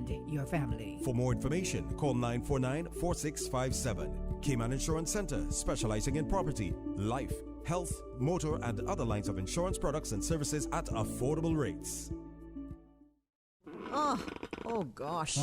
and your family. For more information, call 949-4657. Cayman Insurance Center, specializing in property, life, health, motor, and other lines of insurance products and services at affordable rates. Oh gosh.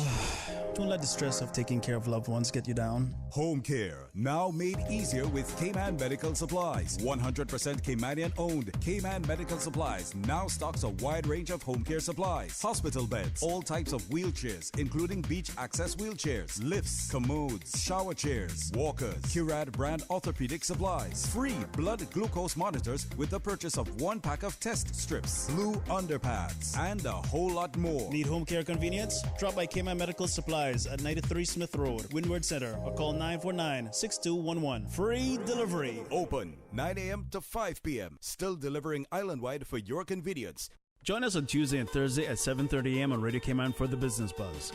Don't let the stress of taking care of loved ones get you down. Home care, now made easier with Cayman Medical Supplies. 100% Caymanian owned. Cayman Medical Supplies now stocks a wide range of home care supplies. Hospital beds, all types of wheelchairs, including beach access wheelchairs, lifts, commodes, shower chairs, walkers, Curad brand orthopedic supplies. Free blood glucose monitors with the purchase of 1 pack of test strips, blue underpads, and a whole lot more. Need home care convenience? Drop by Cayman Medical Supplies at 93 Smith Road, Windward Center, or call 949-6211. Free delivery. Open 9 a.m. to 5 p.m. Still delivering island-wide for your convenience. Join us on Tuesday and Thursday at 7:30 a.m. on Radio Cayman for The Business Buzz.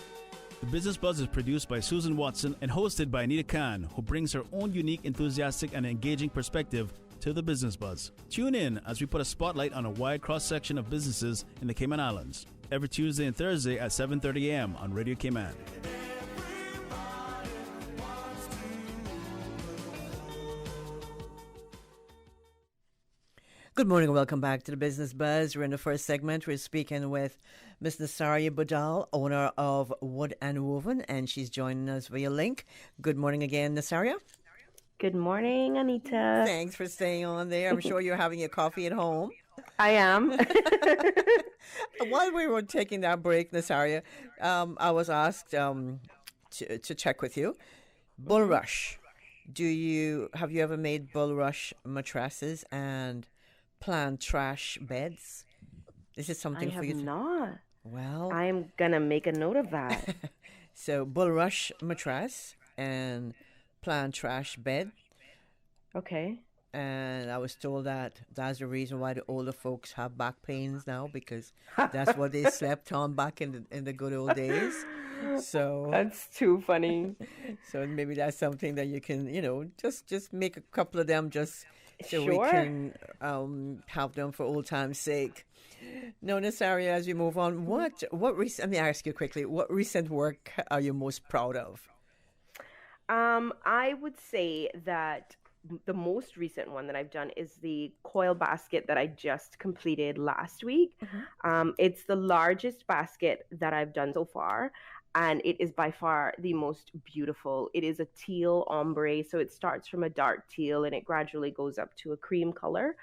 The Business Buzz is produced by Susan Watson and hosted by Anita Khan, who brings her own unique, enthusiastic, and engaging perspective to The Business Buzz. Tune in as we put a spotlight on a wide cross-section of businesses in the Cayman Islands. Every Tuesday and Thursday at 7:30 a.m. on Radio Cayman. Good morning and welcome back to the Business Buzz. We're in the first segment. We're speaking with Ms. Nasaria Budal, owner of Wood and Woven, and she's joining us via link. Good morning again, Nasaria. Good morning, Anita. Thanks for staying on there. I'm sure you're having your coffee at home. I am. While we were taking that break, Nasaria, I was asked to check with you. Bulrush. Have you ever made bulrush mattresses and plant trash beds? This is something for you. I have not. Well, I'm gonna make a note of that. So bulrush mattress and plant trash bed. Okay. And I was told that that's the reason why the older folks have back pains now, because that's what they slept on back in the good old days. So that's too funny. So maybe that's something that you can, just make a couple of them just so Sure. we can have them for old time's sake. No, Nasaria, as we move on, let me ask you quickly, what recent work are you most proud of? I would say that the most recent one that I've done is the coil basket that I just completed last week. Mm-hmm. It's the largest basket that I've done so far, and it is by far the most beautiful. It is a teal ombre, so it starts from a dark teal and it gradually goes up to a cream color.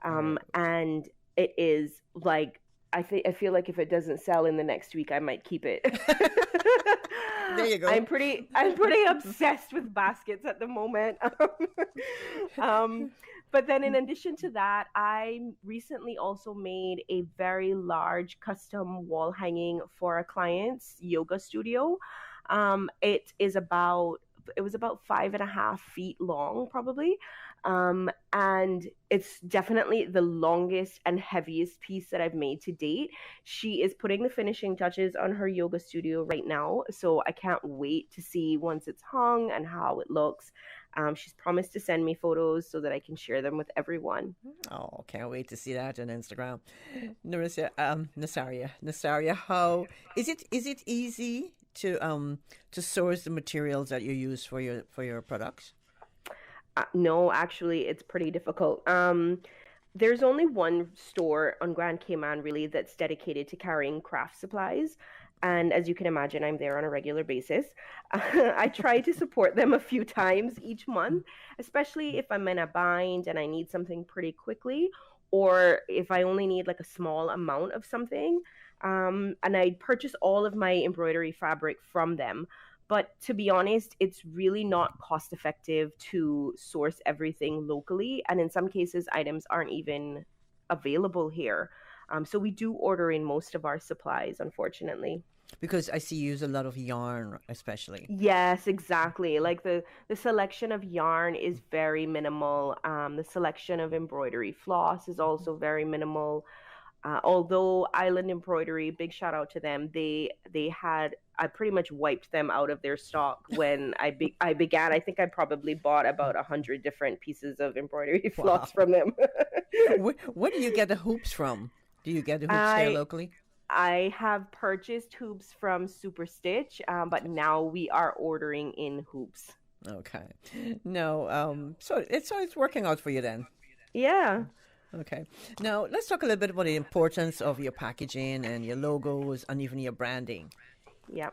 And it is like, I feel like if it doesn't sell in the next week, I might keep it. There you go. I'm pretty obsessed with baskets at the moment. But then in addition to that, I recently also made a very large custom wall hanging for a client's yoga studio. It was about 5.5 feet long, probably. And it's definitely the longest and heaviest piece that I've made to date. She is putting the finishing touches on her yoga studio right now, so I can't wait to see once it's hung and how it looks. She's promised to send me photos so that I can share them with everyone. Oh, can't wait to see that on Instagram. Nasaria, how is it easy to source the materials that you use for your products? No, actually, it's pretty difficult. There's only one store on Grand Cayman, really, that's dedicated to carrying craft supplies. And as you can imagine, I'm there on a regular basis. I try to support them a few times each month, especially if I'm in a bind and I need something pretty quickly, or if I only need like a small amount of something. And I purchase all of my embroidery fabric from them. But to be honest, it's really not cost effective to source everything locally. And in some cases, items aren't even available here. So we do order in most of our supplies, unfortunately. Because I see you use a lot of yarn, especially. Yes, exactly. Like the selection of yarn is very minimal. The selection of embroidery floss is also very minimal. Although Island Embroidery, big shout out to them. I pretty much wiped them out of their stock when I began. I think I probably bought about 100 different pieces of embroidery floss from them. Where do you get the hoops from? Do you get the hoops there locally? I have purchased hoops from Super Stitch, but now we are ordering in hoops. Okay. No, so it's working out for you then. Yeah. Okay. Now let's talk a little bit about the importance of your packaging and your logos and even your branding. Yeah.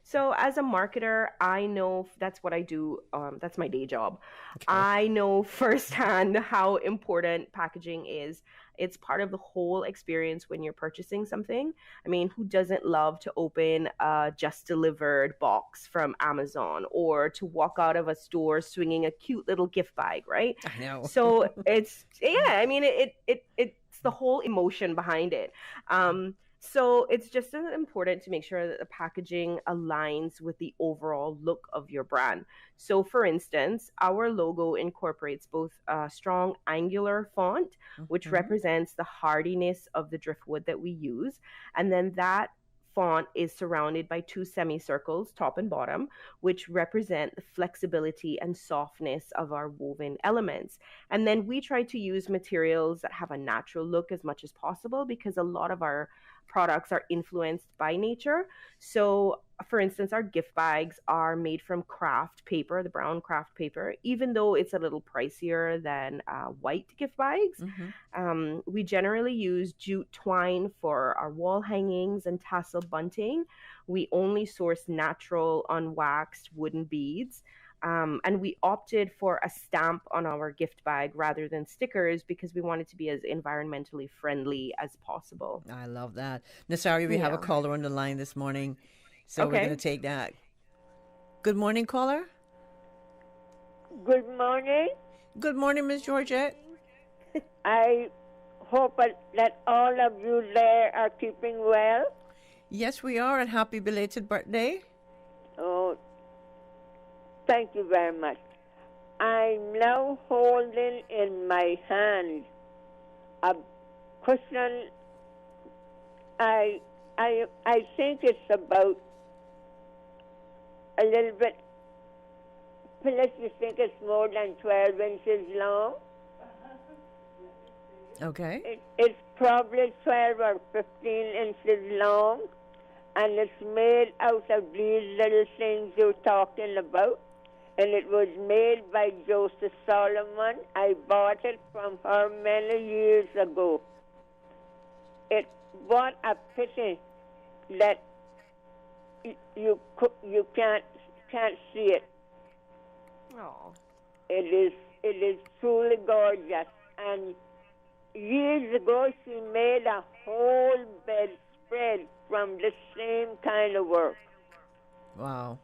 So as a marketer, I know that's what I do. That's my day job. I know firsthand how important packaging is. It's part of the whole experience when you're purchasing something. I mean, who doesn't love to open a just delivered box from Amazon or to walk out of a store swinging a cute little gift bag, right? I know. So I mean, it's the whole emotion behind it. So it's just as important to make sure that the packaging aligns with the overall look of your brand. So, for instance, our logo incorporates both a strong angular font, which represents the hardiness of the driftwood that we use, and then that font is surrounded by two semicircles, top and bottom, which represent the flexibility and softness of our woven elements. And then we try to use materials that have a natural look as much as possible because a lot of our products are influenced by nature. So, for instance, our gift bags are made from craft paper, the brown craft paper, even though it's a little pricier than white gift bags. We generally use jute twine for our wall hangings and tassel bunting. We only source natural, unwaxed wooden beads. And we opted for a stamp on our gift bag rather than stickers because we wanted to be as environmentally friendly as possible. I love that. Nasaria, we have a caller on the line this morning, so we're going to take that. Good morning, caller. Good morning. Good morning, Miss Georgette. I hope that all of you there are keeping well. Yes, we are, and happy belated birthday. Oh, thank you very much. I'm now holding in my hand a cushion. I think it's about a little bit. Phyllis, you think it's more than 12 inches long? Okay. It's probably 12 or 15 inches long, and it's made out of these little things you're talking about. And it was made by Joseph Solomon. I bought it from her many years ago. What a pity that you can't see it. Oh. It is truly gorgeous. And years ago, she made a whole bedspread from the same kind of work. Wow.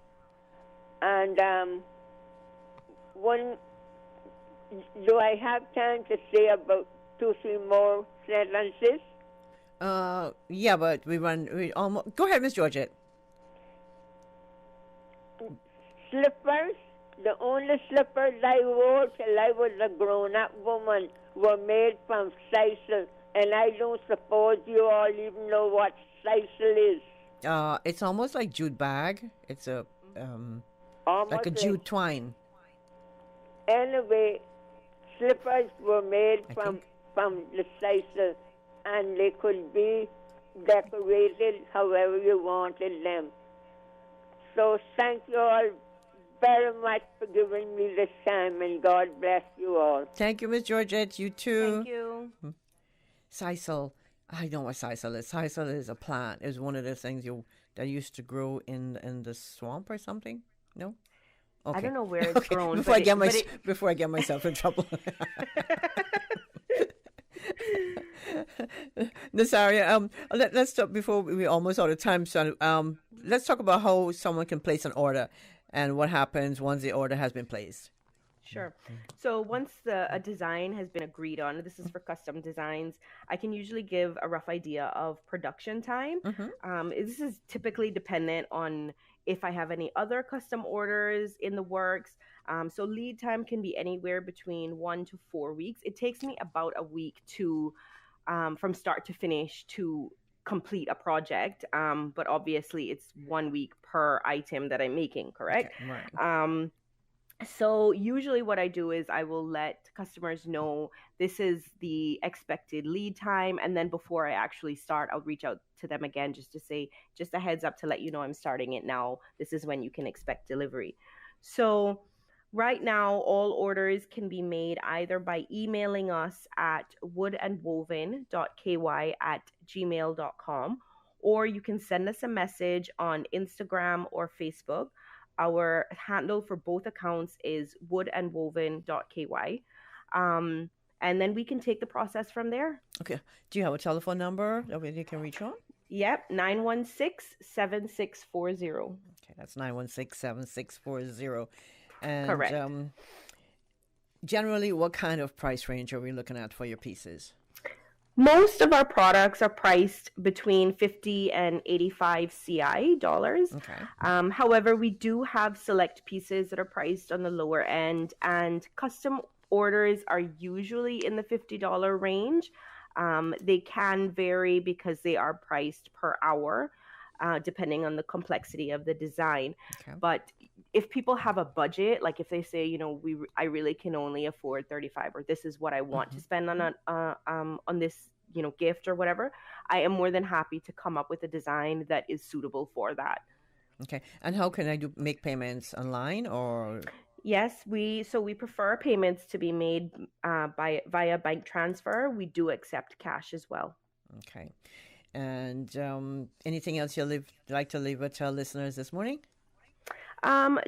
And do I have time to say about 2-3 more sentences? Yeah, but we almost. Go ahead, Miss Georgette. Slippers, the only slippers I wore till I was a grown-up woman, were made from sisal, and I don't suppose you all even know what sisal is. It's almost like jute bag. It's a Almost like a jute twine. Anyway, slippers were made from the sisal, and they could be decorated however you wanted them. So thank you all very much for giving me this time, and God bless you all. Thank you, Miss Georgette. You too. Thank you. Sisal. I know what sisal is. Sisal is a plant. It's one of the things that used to grow in the swamp or something. No? Okay. I don't know where it's grown. Before I get myself in trouble. Nasaria, let's stop before we're almost out of time. So, let's talk about how someone can place an order and what happens once the order has been placed. Sure. So once a design has been agreed on, this is for custom designs, I can usually give a rough idea of production time. This is typically dependent on if I have any other custom orders in the works. So lead time can be anywhere between 1 to 4 weeks. It takes me about a week to from start to finish to complete a project. But obviously it's 1 week per item that I'm making, correct? Okay, right. So usually what I do is I will let customers know this is the expected lead time, and then before I actually start, I'll reach out to them again just to say, just a heads up to let you know I'm starting it now. This is when you can expect delivery. So right now, all orders can be made either by emailing us at woodandwoven.ky@gmail.com, or you can send us a message on Instagram or Facebook. Our handle for both accounts is woodandwoven.ky. And then we can take the process from there. Okay. Do you have a telephone number that you can reach on? Yep, 916-7640. Okay, that's 916-7640. And Correct. Generally, what kind of price range are we looking at for your pieces? Most of our products are priced between 50 and 85 CI dollars. Okay. However, we do have select pieces that are priced on the lower end, and custom orders are usually in the $50 range. They can vary because they are priced per hour, depending on the complexity of the design. Okay. But if people have a budget, like if they say, I really can only afford 35, or this is what I want to spend on this, gift or whatever, I am more than happy to come up with a design that is suitable for that. Okay. And how can I make payments online or? Yes, we prefer payments to be made via bank transfer. We do accept cash as well. Okay. And anything else you'd like to leave with our listeners this morning?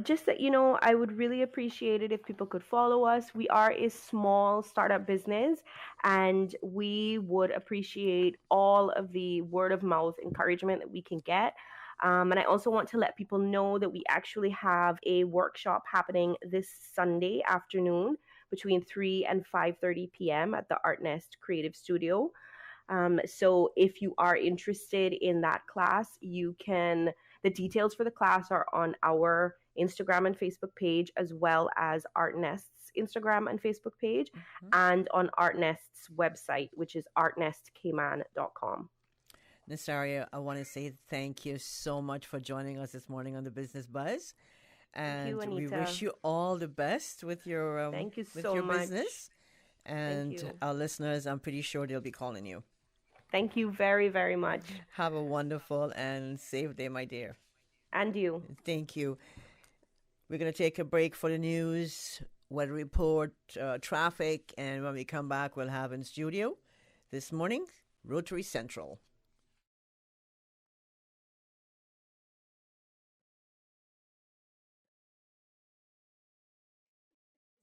Just that, I would really appreciate it if people could follow us. We are a small startup business, and we would appreciate all of the word of mouth encouragement that we can get. And I also want to let people know that we actually have a workshop happening this Sunday afternoon between 3 and 5:30 p.m. at the Art Nest Creative Studio. So if you are interested in that class, the details for the class are on our Instagram and Facebook page, as well as Art Nest's Instagram and Facebook page, and on Art Nest's website, which is artnestcayman.com. Nasaria, I want to say thank you so much for joining us this morning on the Business Buzz. And Thank you, we Anita. wish you all the best with your Thank you with so your much. business. And Thank you. our listeners, I'm pretty sure they'll be calling you. Thank you very, very much. Have a wonderful and safe day, my dear. And you. Thank you. We're going to take a break for the news, weather report, traffic, and when we come back, we'll have in studio this morning, Rotary Central.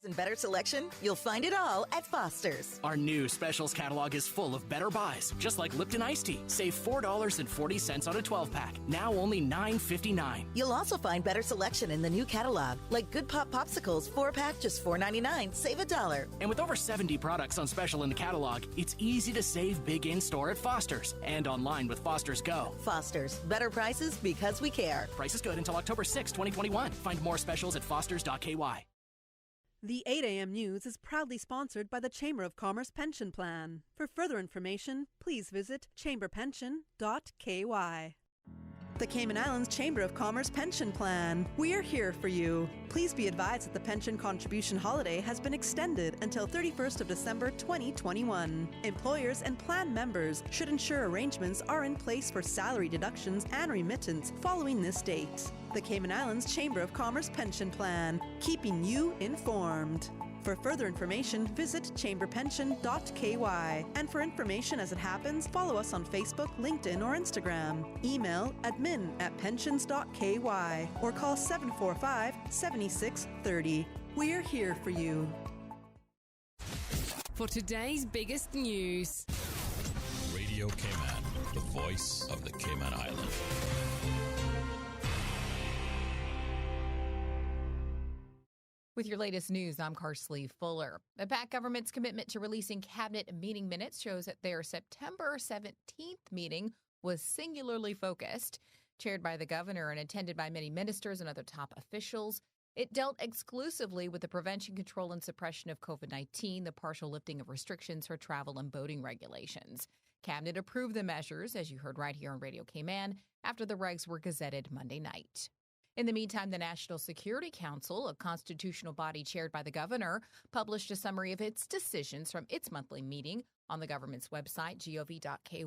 And better selection? You'll find it all at Foster's. Our new specials catalog is full of better buys, just like Lipton Iced Tea. Save $4.40 on a 12-pack, now only $9.59. You'll also find better selection in the new catalog, like Good Pop Popsicles, 4-pack, just $4.99, save $1. And with over 70 products on special in the catalog, it's easy to save big in-store at Foster's and online with Foster's Go. Foster's, better prices because we care. Price is good until October 6, 2021. Find more specials at fosters.ky. The 8 a.m. News is proudly sponsored by the Chamber of Commerce Pension Plan. For further information, please visit chamberpension.ky. The Cayman Islands Chamber of Commerce Pension Plan. We're here for you. Please be advised that the pension contribution holiday has been extended until 31st of December 2021. Employers and plan members should ensure arrangements are in place for salary deductions and remittance following this date. The Cayman Islands Chamber of Commerce Pension Plan, keeping you informed. For further information, visit chamberpension.ky. And for information as it happens, follow us on Facebook, LinkedIn, or Instagram. Email admin@pensions.ky or call 745-7630. We're here for you. For today's biggest news. Radio Cayman, the voice of the Cayman Island. With your latest news, I'm Carsley Fuller. The PAC government's commitment to releasing cabinet meeting minutes shows that their September 17th meeting was singularly focused. Chaired by the governor and attended by many ministers and other top officials, it dealt exclusively with the prevention, control, and suppression of COVID-19, the partial lifting of restrictions for travel and boating regulations. Cabinet approved the measures, as you heard right here on Radio Cayman, after the regs were gazetted Monday night. In the meantime, the National Security Council, a constitutional body chaired by the governor, published a summary of its decisions from its monthly meeting on the government's website, gov.ky.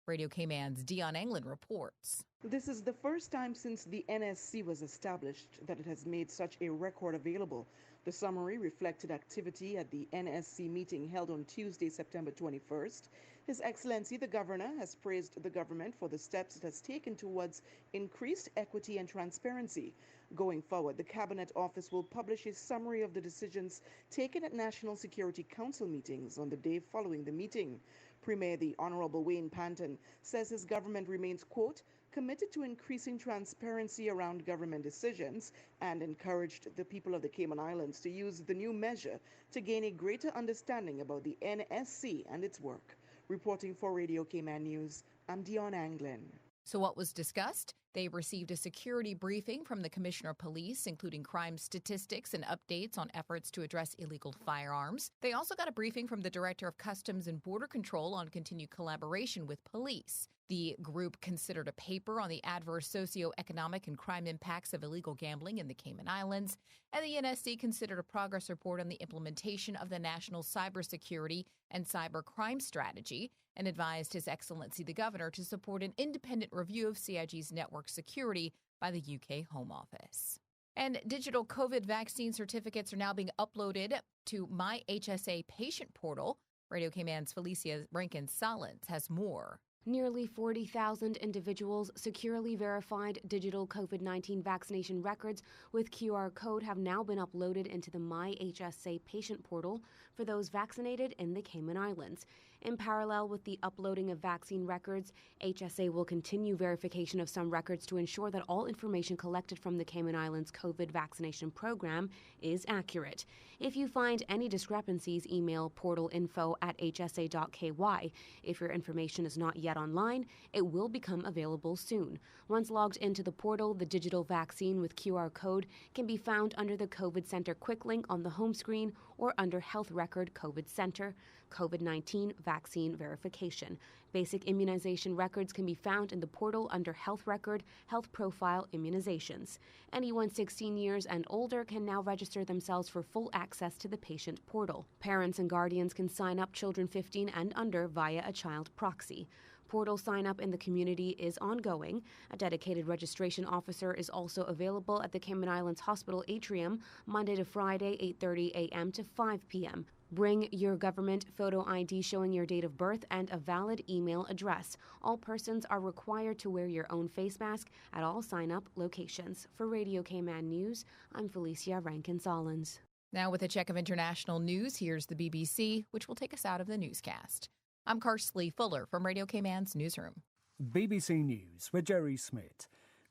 Radio Cayman's Dion Anglin reports. This is the first time since the NSC was established that it has made such a record available. The summary reflected activity at the NSC meeting held on Tuesday, September 21st. His Excellency, the Governor, has praised the government for the steps it has taken towards increased equity and transparency. Going forward, the Cabinet Office will publish a summary of the decisions taken at National Security Council meetings on the day following the meeting. Premier the Honorable Wayne Panton says his government remains, quote, committed to increasing transparency around government decisions and encouraged the people of the Cayman Islands to use the new measure to gain a greater understanding about the NSC and its work. Reporting for Radio Cayman News, I'm Dion Anglin. So what was discussed? They received a security briefing from the Commissioner of Police, including crime statistics and updates on efforts to address illegal firearms. They also got a briefing from the Director of Customs and Border Control on continued collaboration with police. The group considered a paper on the adverse socioeconomic and crime impacts of illegal gambling in the Cayman Islands, and the NSC considered a progress report on the implementation of the National Cybersecurity and Cybercrime Strategy, and advised His Excellency the Governor to support an independent review of CIG's network security by the UK Home Office. And digital COVID vaccine certificates are now being uploaded to My HSA patient portal. Radio Cayman's Felicia Rankin-Salins has more. Nearly 40,000 individuals' securely verified digital COVID-19 vaccination records with QR code have now been uploaded into the My HSA patient portal for those vaccinated in the Cayman Islands. In parallel with the uploading of vaccine records, HSA will continue verification of some records to ensure that all information collected from the Cayman Islands COVID vaccination program is accurate. If you find any discrepancies, email portalinfo@hsa.ky. If your information is not yet online, it will become available soon. Once logged into the portal, the digital vaccine with QR code can be found under the COVID Center quick link on the home screen or under Health Record COVID Center, COVID-19 vaccine verification. Basic immunization records can be found in the portal under Health Record, Health Profile Immunizations. Anyone 16 years and older can now register themselves for full access to the patient portal. Parents and guardians can sign up children 15 and under via a child proxy. Portal sign-up in the community is ongoing. A dedicated registration officer is also available at the Cayman Islands Hospital Atrium Monday to Friday, 8:30 a.m. to 5 p.m. Bring your government photo ID showing your date of birth and a valid email address. All persons are required to wear your own face mask at all sign-up locations. For Radio Cayman News, I'm Felicia Rankin-Salins. Now with a check of international news, here's the BBC, which will take us out of the newscast. I'm Karsley Fuller from Radio Cayman's newsroom. BBC News with Jerry Smith.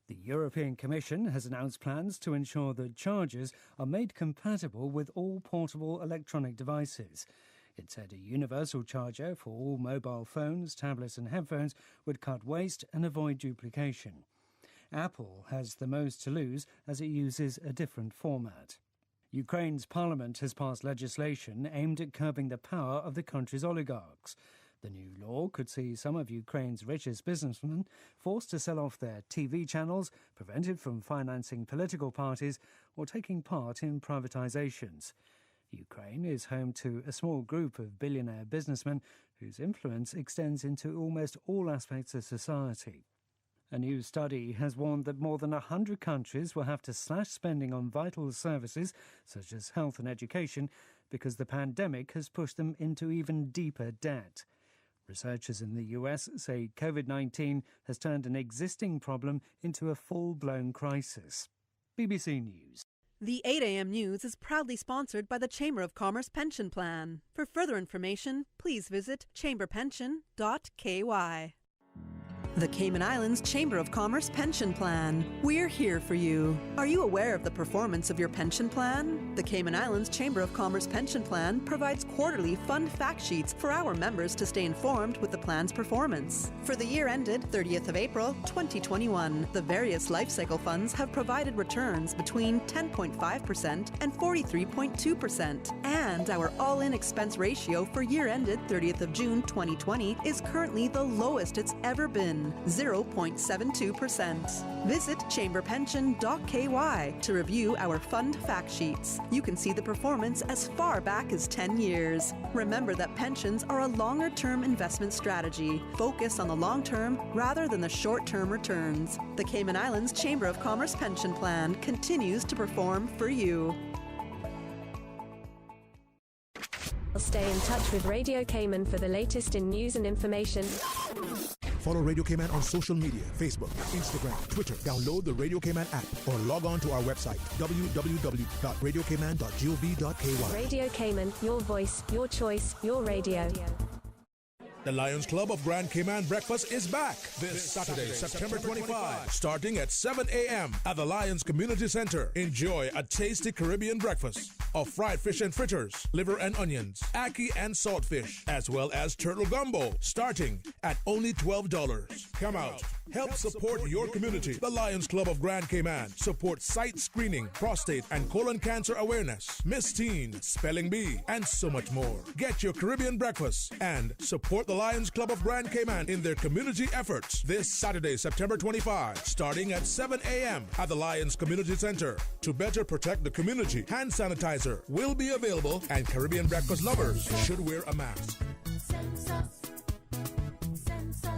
The European Commission has announced plans to ensure that chargers are made compatible with all portable electronic devices. It said a universal charger for all mobile phones, tablets and headphones would cut waste and avoid duplication. Apple has the most to lose as it uses a different format. Ukraine's parliament has passed legislation aimed at curbing the power of the country's oligarchs. The new law could see some of Ukraine's richest businessmen forced to sell off their TV channels, prevented from financing political parties or taking part in privatizations. Ukraine is home to a small group of billionaire businessmen whose influence extends into almost all aspects of society. A new study has warned that more than 100 countries will have to slash spending on vital services such as health and education because the pandemic has pushed them into even deeper debt. Researchers in the US say COVID-19 has turned an existing problem into a full-blown crisis. BBC News. The 8 a.m. news is proudly sponsored by the Chamber of Commerce Pension Plan. For further information, please visit chamberpension.ky. The Cayman Islands Chamber of Commerce Pension Plan. We're here for you. Are you aware of the performance of your pension plan? The Cayman Islands Chamber of Commerce Pension Plan provides quarterly fund fact sheets for our members to stay informed with the plan's performance. For the year ended 30th of April, 2021, the various life cycle funds have provided returns between 10.5% and 43.2%. And our all-in expense ratio for year ended 30th of June, 2020 is currently the lowest it's ever been. Pension, 0.72%. Visit chamberpension.ky to review our fund fact sheets. You can see the performance as far back as 10 years. Remember that pensions are a longer-term investment strategy. Focus on the long term rather than the short-term returns. The Cayman Islands Chamber of Commerce Pension Plan continues to perform for you. Stay in touch with Radio Cayman for the latest in news and information. Follow Radio Cayman on social media, Facebook, Instagram, Twitter. Download the Radio Cayman app or log on to our website, www.radiocayman.gov.ky. Radio Cayman, your voice, your choice, your radio. The Lions Club of Grand Cayman Breakfast is back this Saturday, September 25, starting at 7 a.m. at the Lions Community Center. Enjoy a tasty Caribbean breakfast of fried fish and fritters, liver and onions, ackee and saltfish, as well as turtle gumbo, starting at only $12. Come out. Help support your community. The Lions Club of Grand Cayman supports sight screening, prostate and colon cancer awareness, Miss Teen, Spelling Bee, and so much more. Get your Caribbean breakfast and support the Lions Club of Grand Cayman in their community efforts this Saturday, September 25, starting at 7 a.m. at the Lions Community Center. To better protect the community, hand sanitizer will be available and Caribbean breakfast lovers should wear a mask.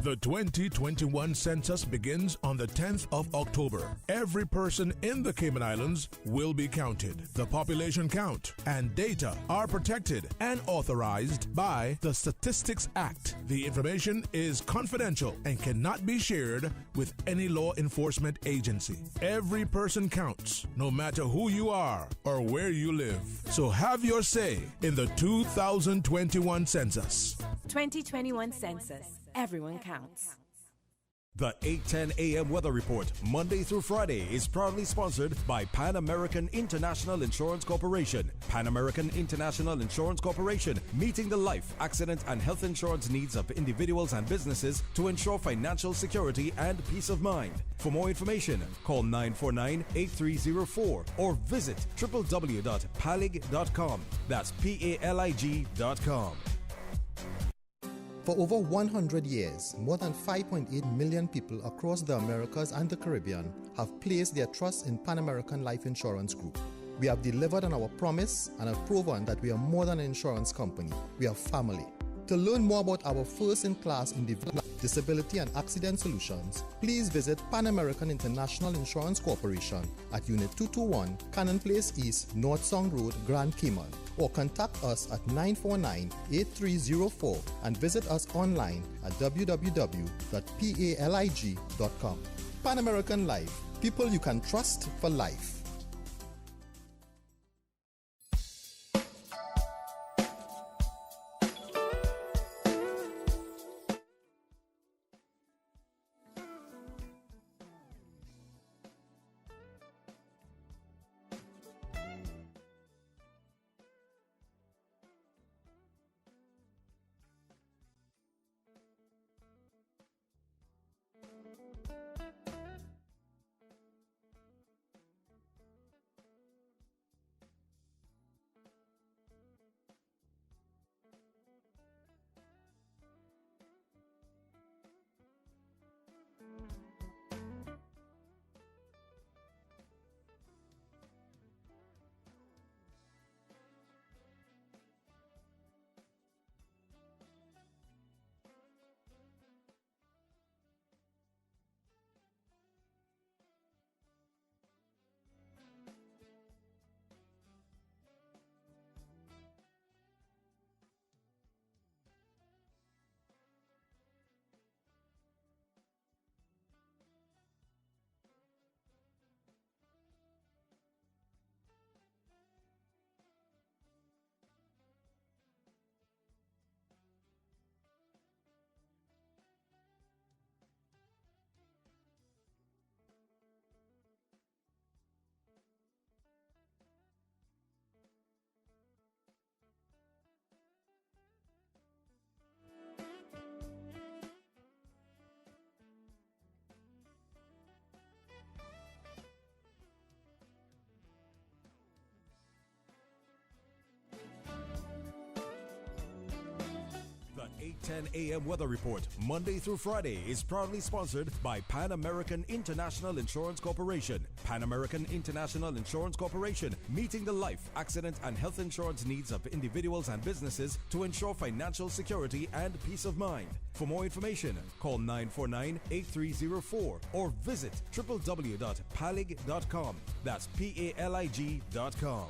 The 2021 census begins on the 10th of October. Every person in the Cayman Islands will be counted. The population count and data are protected and authorized by the Statistics Act. The information is confidential and cannot be shared with any law enforcement agency. Every person counts, no matter who you are or where you live. So have your say in the 2021 census. 2021 census. Everyone counts. The 8:10 a.m. weather report, Monday through Friday, is proudly sponsored by Pan American International Insurance Corporation. Pan American International Insurance Corporation, meeting the life, accident, and health insurance needs of individuals and businesses to ensure financial security and peace of mind. For more information, call 949-8304 or visit www.palig.com. That's PALIG.com. For over 100 years, more than 5.8 million people across the Americas and the Caribbean have placed their trust in Pan American Life Insurance Group. We have delivered on our promise and have proven that we are more than an insurance company. We are family. To learn more about our first-in-class individual disability and accident solutions, please visit Pan American International Insurance Corporation at Unit 221, Cannon Place East, North Song Road, Grand Cayman, or contact us at 949-8304 and visit us online at www.palig.com. Pan American Life, people you can trust for life. 10 a.m. weather report, Monday through Friday, is proudly sponsored by Pan American International Insurance Corporation. Pan American International Insurance Corporation, meeting the life, accident, and health insurance needs of individuals and businesses to ensure financial security and peace of mind. For more information, call 949-8304 or visit www.palig.com. That's PALIG.com.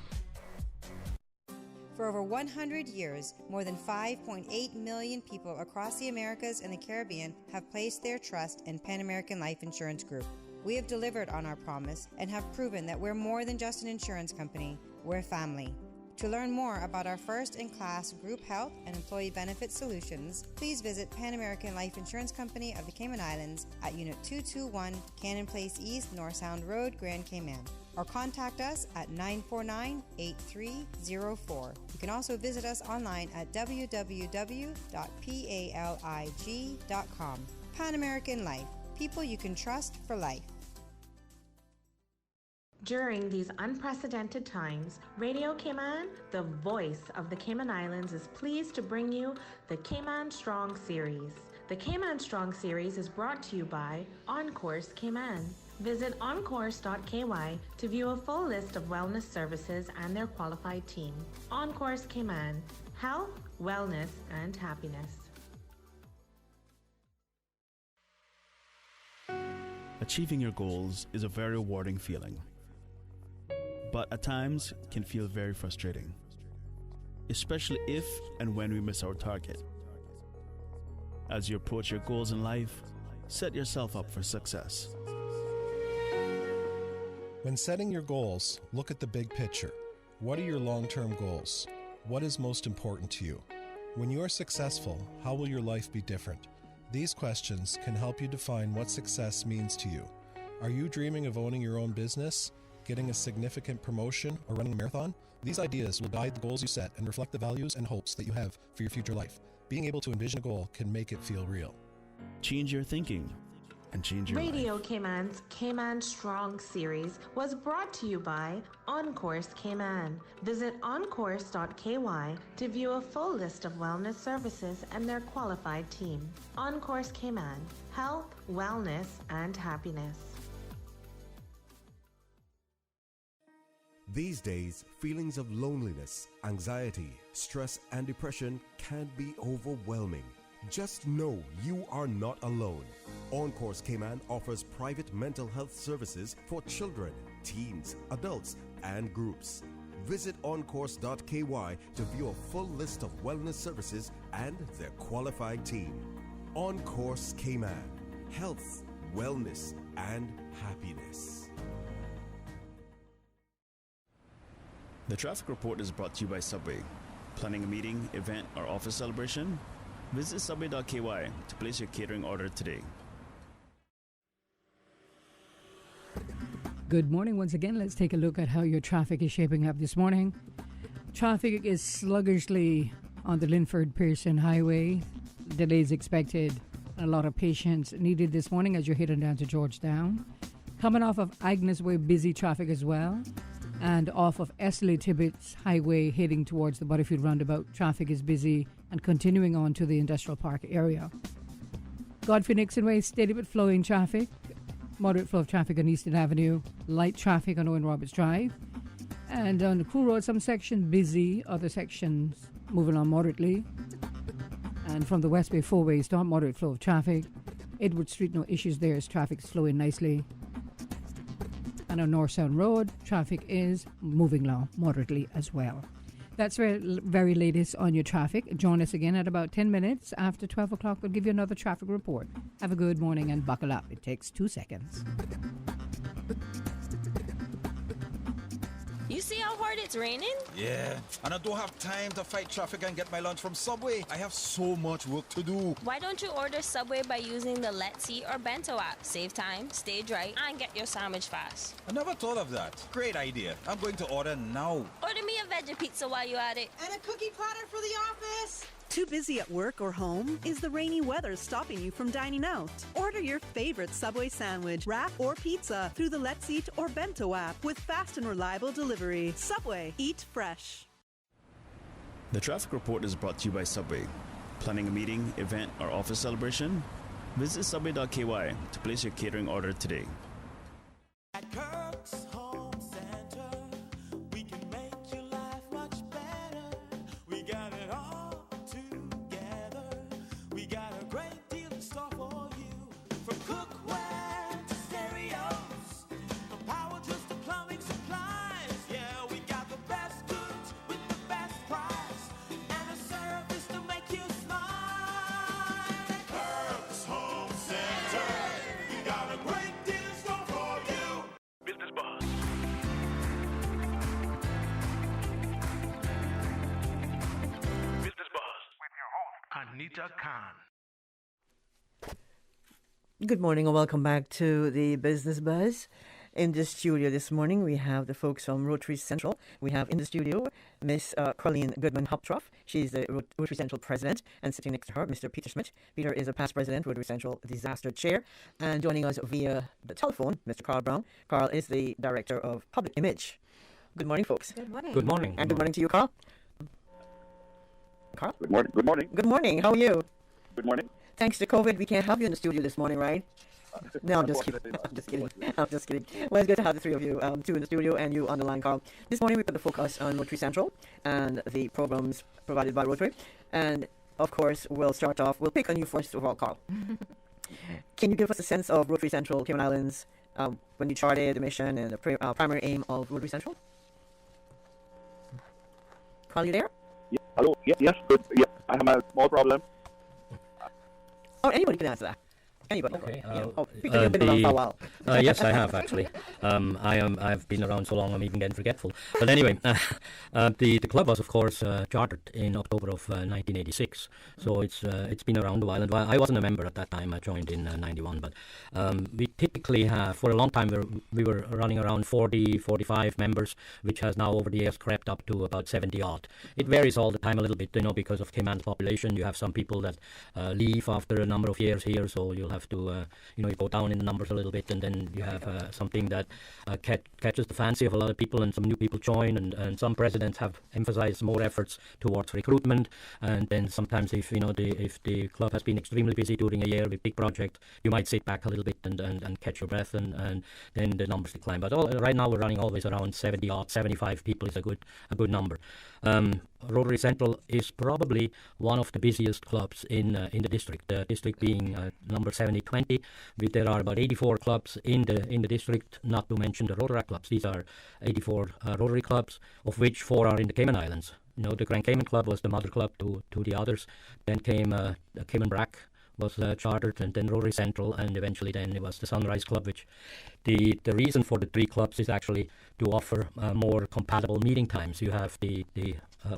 For over 100 years, more than 5.8 million people across the Americas and the Caribbean have placed their trust in Pan American Life Insurance Group. We have delivered on our promise and have proven that we're more than just an insurance company, we're a family. To learn more about our first-in-class group health and employee benefit solutions, please visit Pan American Life Insurance Company of the Cayman Islands at Unit 221, Cannon Place East, North Sound Road, Grand Cayman, or contact us at 949-8304. You can also visit us online at www.palig.com. Pan American Life, people you can trust for life. During these unprecedented times, Radio Cayman, the voice of the Cayman Islands, is pleased to bring you the Cayman Strong Series. The Cayman Strong Series is brought to you by OnCourse Cayman. Visit oncourse.ky to view a full list of wellness services and their qualified team. OnCourse Cayman, health, wellness, and happiness. Achieving your goals is a very rewarding feeling, but at times can feel very frustrating, especially if and when we miss our target. As you approach your goals in life, set yourself up for success. When setting your goals, look at the big picture. What are your long-term goals? What is most important to you? When you are successful, how will your life be different? These questions can help you define what success means to you. Are you dreaming of owning your own business, getting a significant promotion, or running a marathon? These ideas will guide the goals you set and reflect the values and hopes that you have for your future life. Being able to envision a goal can make it feel real. Change your thinking and change your Radio life. Cayman's Cayman Strong Series was brought to you by OnCourse Cayman. Visit oncourse.ky to view a full list of wellness services and their qualified team. OnCourse Cayman, health, wellness, and happiness. These days, feelings of loneliness, anxiety, stress, and depression can be overwhelming. Just know you are not alone. OnCourse Cayman offers private mental health services for children, teens, adults, and groups. Visit oncourse.ky to view a full list of wellness services and their qualified team. OnCourse Cayman, health, wellness, and happiness. The traffic report is brought to you by Subway. Planning a meeting, event, or office celebration? Visit subway.ky to place your catering order today. Good morning once again. Let's take a look at how your traffic is shaping up this morning. Traffic is sluggishly on the Linford-Pearson Highway. Delays expected. A lot of patience needed this morning as you're heading down to Georgetown. Coming off of Agnes Way, busy traffic as well. And off of Esley Tibbetts Highway heading towards the Butterfield Roundabout, traffic is busy and continuing on to the Industrial Park area. Godfrey Nixon Way, steady but flowing traffic. Moderate flow of traffic on Eastern Avenue. Light traffic on Owen Roberts Drive. And on the Crew Road, some sections busy, other sections moving on moderately. And from the West Bay 4-way stop, moderate flow of traffic. Edward Street, no issues there as traffic is flowing nicely. And on North Sound Road, traffic is moving along moderately as well. That's very latest on your traffic. Join us again at about 10 minutes after 12 o'clock. We'll give you another traffic report. Have a good morning and buckle up. It takes 2 seconds. You see how hard it's raining? Yeah, and I don't have time to fight traffic and get my lunch from Subway. I have so much work to do. Why don't you order Subway by using the Let's Eat or Bento app? Save time, stay dry, and get your sandwich fast. I never thought of that. Great idea. I'm going to order now. Order me a veggie pizza while you're at it. And a cookie platter for the office. Too busy at work or home? Is the rainy weather stopping you from dining out? Order your favorite Subway sandwich, wrap, or pizza through the Let's Eat or Bento app with fast and reliable delivery. Subway, eat fresh. The traffic report is brought to you by Subway. Planning a meeting, event, or office celebration? Visit Subway.ky to place your catering order today. At Kirk's Home Center, we can make your life much better. We got it all together. We got a great deal in store for you. From cookware to stereos, from power tools to plumbing supplies. Yeah, we got the best goods with the best price and a service to make you smile. At Kirk's Home Center, we got a great deal in store for you. Business Buzz. Business Buzz with your host, Anita Khan. Good morning and welcome back to the Business Buzz. In the studio this morning, we have the folks from Rotary Central. We have in the studio Miss Colleen Goodman-Hoptroff. She's the Rotary Central president, and sitting next to her, Mr. Peter Schmidt. Peter is a past president, Rotary Central disaster chair, and joining us via the telephone, Mr. Carl Brown. Carl is the director of public image. Good morning, folks. Good morning. Good morning. And good morning to you, Carl. Carl? Good morning. Good morning. Good morning. How are you? Good morning. Thanks to COVID, we can't have you in the studio this morning, right? No, I'm just kidding. I'm just kidding. Well, it's good to have the three of you, two in the studio and you on the line, Carl. This morning we put the focus on Rotary Central and the programs provided by Rotary. And, of course, we'll pick on you first of all, Carl. Can you give us a sense of Rotary Central, Cayman Islands, when you charted the mission and the primary aim of Rotary Central? Carl, you there? Yeah, hello. Yes. Good. Yeah, I have a small problem. Oh, anybody can answer that. Anybody? Okay. Peter, you've been around for a while. Yes, I have actually. I've been around so long I'm even getting forgetful. But anyway, the club was of course chartered in October of 1986. So it's been around a while. And I wasn't a member at that time. I joined in '91. But we typically have for a long time we were running around 40, 45 members, which has now over the years crept up to about 70 odd. It varies all the time a little bit, because of Cayman's population. You have some people that leave after a number of years here, so you'll have to, you go down in the numbers a little bit, and then you have something that catches the fancy of a lot of people, and some new people join, and some presidents have emphasized more efforts towards recruitment, and then sometimes if the club has been extremely busy during a year with big project, you might sit back a little bit and catch your breath, and then the numbers decline. But right now we're running always around 70 odd, 75 people is a good number. Rotary Central is probably one of the busiest clubs in the district. The district being number 7020, there are about 84 clubs in the district, not to mention the Rotary clubs. These are 84 Rotary clubs, of which 4 are in the Cayman Islands. The Grand Cayman Club was the mother club to the others. Then came Cayman Brac was chartered, and then Rotary Central, and eventually then it was the Sunrise Club, which the reason for the 3 clubs is actually to offer more compatible meeting times. You have the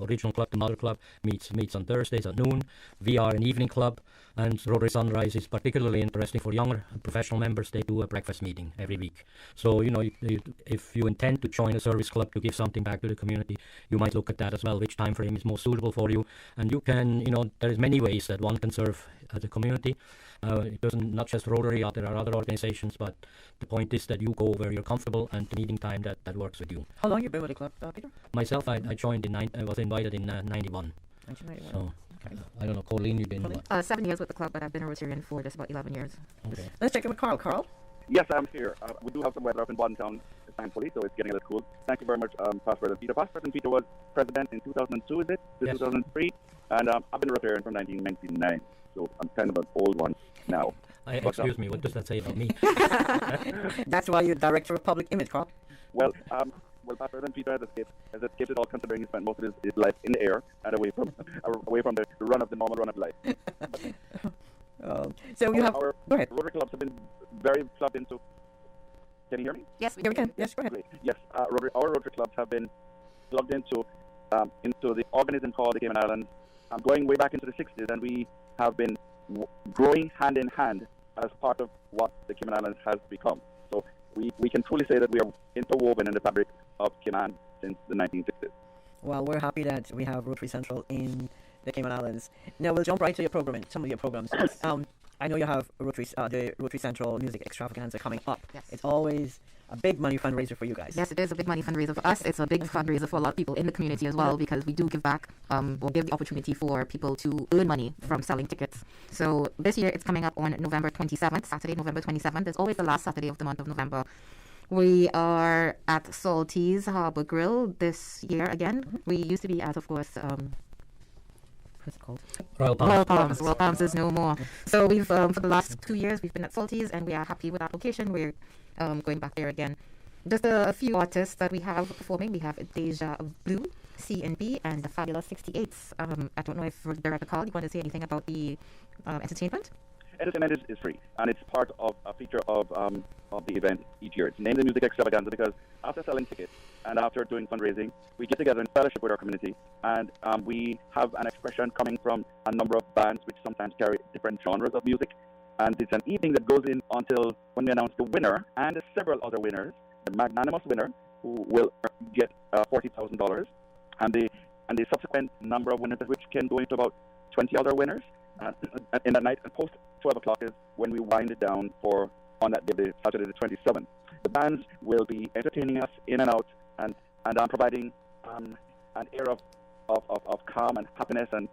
original club, the mother club, meets on Thursdays at noon. We are an evening club, and Rotary Sunrise is particularly interesting for younger professional members. They do a breakfast meeting every week. So, if you intend to join a service club to give something back to the community, you might look at that as well, which time frame is most suitable for you. And you can, there is many ways that one can serve the community. It doesn't, not just Rotary, there are other organizations, but the point is that you go where you're comfortable and the meeting time that works with you. How long have you been with the club, Peter? Myself, I joined I was invited in 91. 1991. So, I don't know, Colleen, you've been... 7 years with the club, but I've been a Rotarian for just about 11 years. Okay. Let's check in with Carl. Carl? Yes, I'm here. We do have some weather up in Bontown, thankfully, so it's getting a little cool. Thank you very much, Past President Peter. Past President Peter was president in 2002, is it? Yes. 2003. And I've been a Rotarian from 1999, so I'm kind of an old one now. Excuse me, what does that say about me? That's why you're Director of Public Image, Carl. Well, Past President Peter has escaped it all, considering he spent most of his life in the air and away from the normal run of life. So you have... Go ahead. Rotary clubs have been very plugged into... Can you hear me? Yes, we can. Yes, go ahead. Yes, our Rotary clubs have been plugged into the organism called the Cayman Islands, going way back into the 60s, and we have been growing hand in hand as part of what the Cayman Islands has become. So we can truly say that we are interwoven in the fabric of Cayman since the 1960s. Well, we're happy that we have Rotary Central in the Cayman Islands. Now we'll jump right to your program, some of your programs. I know you have the Rotary Central Music Extravaganza coming up. Yes. It's always a big money fundraiser for you guys. Yes, it is a big money fundraiser for us. It's a big fundraiser for a lot of people in the community as well, because we do give back or give the opportunity for people to earn money from selling tickets. So this year it's coming up on November 27th, Saturday, November 27th. It's always the last Saturday of the month of November. We are at Salty's Harbour Grill this year again. We used to be at, of course, what's it called? Royal Palms. Royal Palms is no more. So we've for the last 2 years we've been at Salty's, and we are happy with that location. We're going back there again. Just a few artists that we have performing. We have Deja Blue, C&B, and the Fabulous 68s. I don't know if Director Carl, you want to say anything about the entertainment? Entertainment is free, and it's part of a feature of the event each year. It's named the Music Extravaganza because after selling tickets and after doing fundraising, we get together in fellowship with our community, and we have an expression coming from a number of bands which sometimes carry different genres of music. And it's an evening that goes in until when we announce the winner and several other winners. The magnanimous winner, who will get $40,000, and the subsequent number of winners, which can go into about 20 other winners. In that night, and post 12 o'clock is when we wind it down for on that day, Saturday the 27th. The bands will be entertaining us in and out, and providing an air of calm and happiness and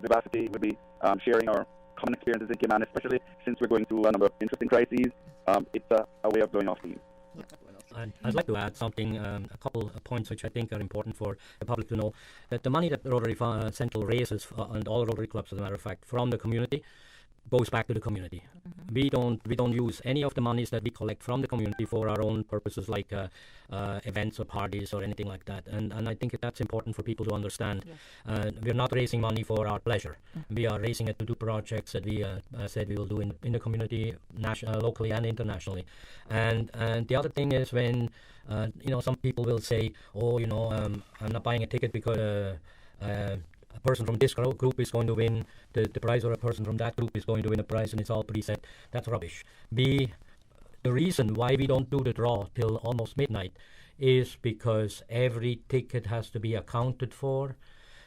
vivacity. We'll be sharing our common experiences in Cayman, especially since we're going through a number of interesting crises. It's a way of blowing off steam. I'd like to add something, a couple of points which I think are important for the public to know, that the money that Rotary Central raises, and all Rotary clubs as a matter of fact, from the community, goes back to the community. Mm-hmm. We don't use any of the monies that we collect from the community for our own purposes, like events or parties or anything like that. And I think that's important for people to understand. Yes. We're not raising money for our pleasure. Mm-hmm. We are raising it to do projects that we said we will do in the community, locally and internationally. And the other thing is when some people will say, I'm not buying a ticket because a person from this group is going to win the prize, or a person from that group is going to win a prize, and it's all preset. That's rubbish. The reason why we don't do the draw till almost midnight is because every ticket has to be accounted for.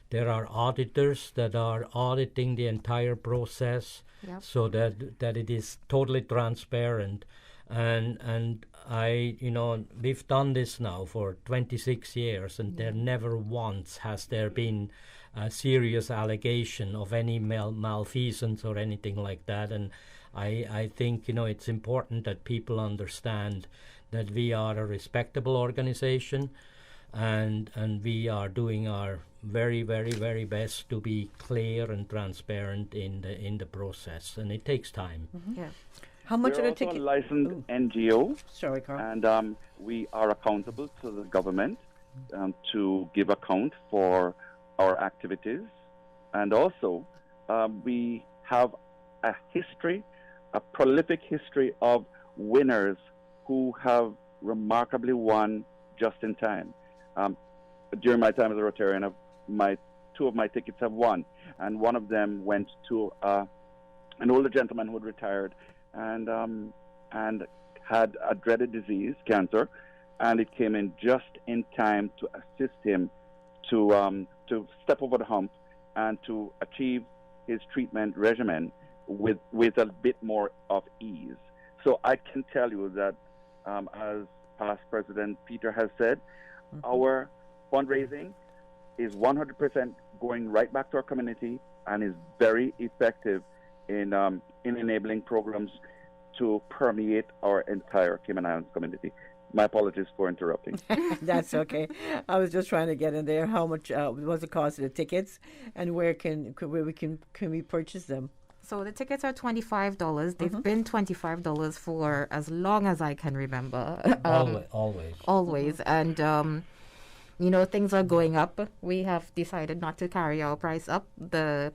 There are auditors that are auditing the entire process, yep, so that it is totally transparent. And we've done this now for 26 years, and there never once has there been a serious allegation of any malfeasance or anything like that. And I think it's important that people understand that we are a respectable organization, and we are doing our very, very, very best to be clear and transparent in the process, and it takes time. Mm-hmm. Yeah. How much We're are the also tickets? a licensed NGO. Sorry, Carl. And we are accountable to the government to give account for our activities. And also, we have a prolific history of winners who have remarkably won just in time. During my time as a Rotarian, two of my tickets have won. And one of them went to an older gentleman who had retired and had a dreaded disease, cancer, and it came in just in time to assist him to step over the hump and to achieve his treatment regimen with a bit more of ease. So I can tell you that, as past President Peter has said, our fundraising is 100% going right back to our community and is very effective in enabling programs to permeate our entire Cayman Islands community. My apologies for interrupting. That's okay. I was just trying to get in there. How much was the cost of the tickets, and where can we purchase them? So the tickets are $25. They've been $25 for as long as I can remember. Always. And things are going up. We have decided not to carry our price up. The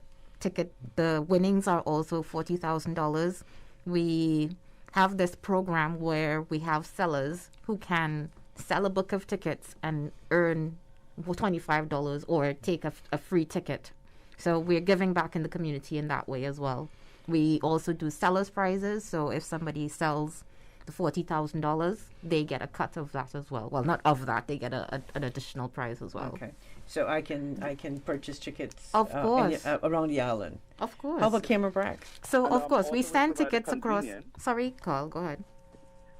winnings are also $40,000. We have this program where we have sellers who can sell a book of tickets and earn $25 or take a free ticket. So we're giving back in the community in that way as well. We also do sellers prizes. So if somebody sells to $40,000, they get a cut of that as well. Well, not of that, they get an additional prize as well. Okay. So I can purchase tickets of course around the island. Of course. How about Cayman Brac? So of course we send tickets across. Sorry, Carl, go ahead.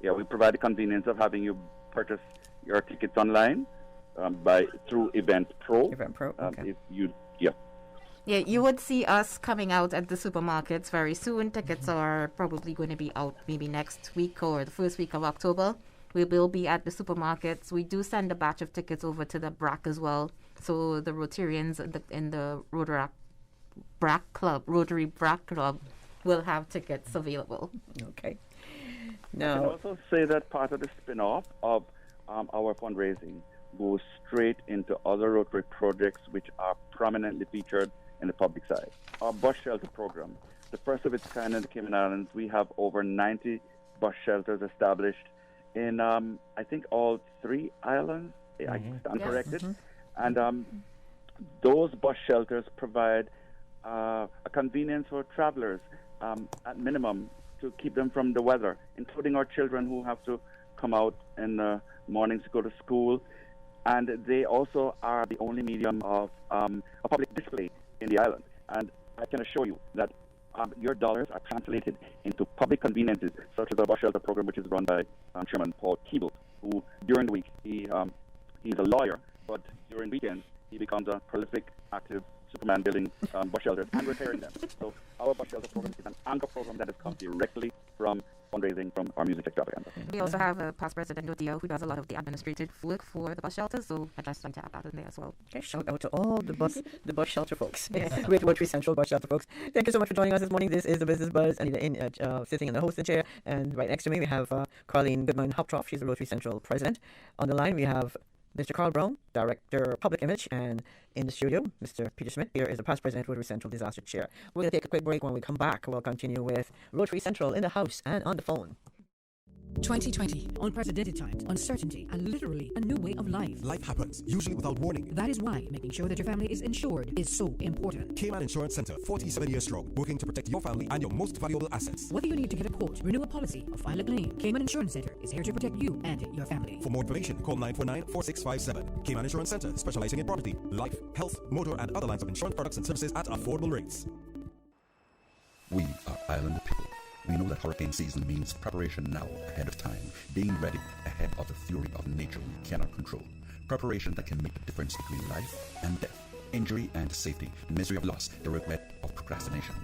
Yeah, we provide the convenience of having you purchase your tickets online through Eventpro. Eventpro. Okay. Yeah, you would see us coming out at the supermarkets very soon. Tickets are probably going to be out maybe next week or the first week of October. We will be at the supermarkets. We do send a batch of tickets over to the BRAC as well. So the Rotarians in the Rotary BRAC Club will have tickets available. Okay. Now, I can also say that part of the spin-off of our fundraising goes straight into other Rotary projects which are prominently featured in the public side. Our bus shelter program, the first of its kind in the Cayman Islands, we have over 90 bus shelters established in, I think, all 3 islands. I stand corrected. And those bus shelters provide a convenience for travelers at minimum to keep them from the weather, including our children who have to come out in the mornings to go to school. And they also are the only medium of a public display in the island. And I can assure you that your dollars are translated into public conveniences, such as our bus shelter program, which is run by Chairman Paul Keeble, who during the week, he's a lawyer, but during weekends, he becomes a prolific, active Superman building bus shelters and repairing them. So our bus shelter program is an anchor program that has come directly from fundraising from our music extravaganza. We also have a past president, Odio, who does a lot of the administrative work for the bus shelters, so I'd just like to have that in there as well. Okay, shout out to all the bus shelter folks. With Rotary Central bus shelter folks. Thank you so much for joining us this morning. This is the Business Buzz. Anita sitting in the hosting chair, and right next to me we have Colleen Goodman-Hoptroff. She's the Rotary Central president. On the line we have Mr. Carl Brown, Director Public Image, and in the studio, Mr. Peter Schmidt. Here is the past president, Rotary Central Disaster Chair. We're going to take a quick break. When we come back, we'll continue with Rotary Central in the house and on the phone. 2020, unprecedented times, uncertainty, and literally a new way of life. Life happens, usually without warning. That is why making sure that your family is insured is so important. Cayman Insurance Center, 47 years strong, working to protect your family and your most valuable assets. Whether you need to get a quote, renew a policy, or file a claim, Cayman Insurance Center is here to protect you and your family. For more information, call 949-4657. Cayman Insurance Center, specializing in property, life, health, motor, and other lines of insurance products and services at affordable rates. We are island people. We know that hurricane season means preparation now, ahead of time, being ready ahead of the fury of nature we cannot control. Preparation that can make the difference between life and death, injury and safety, misery of loss, the regret of procrastination.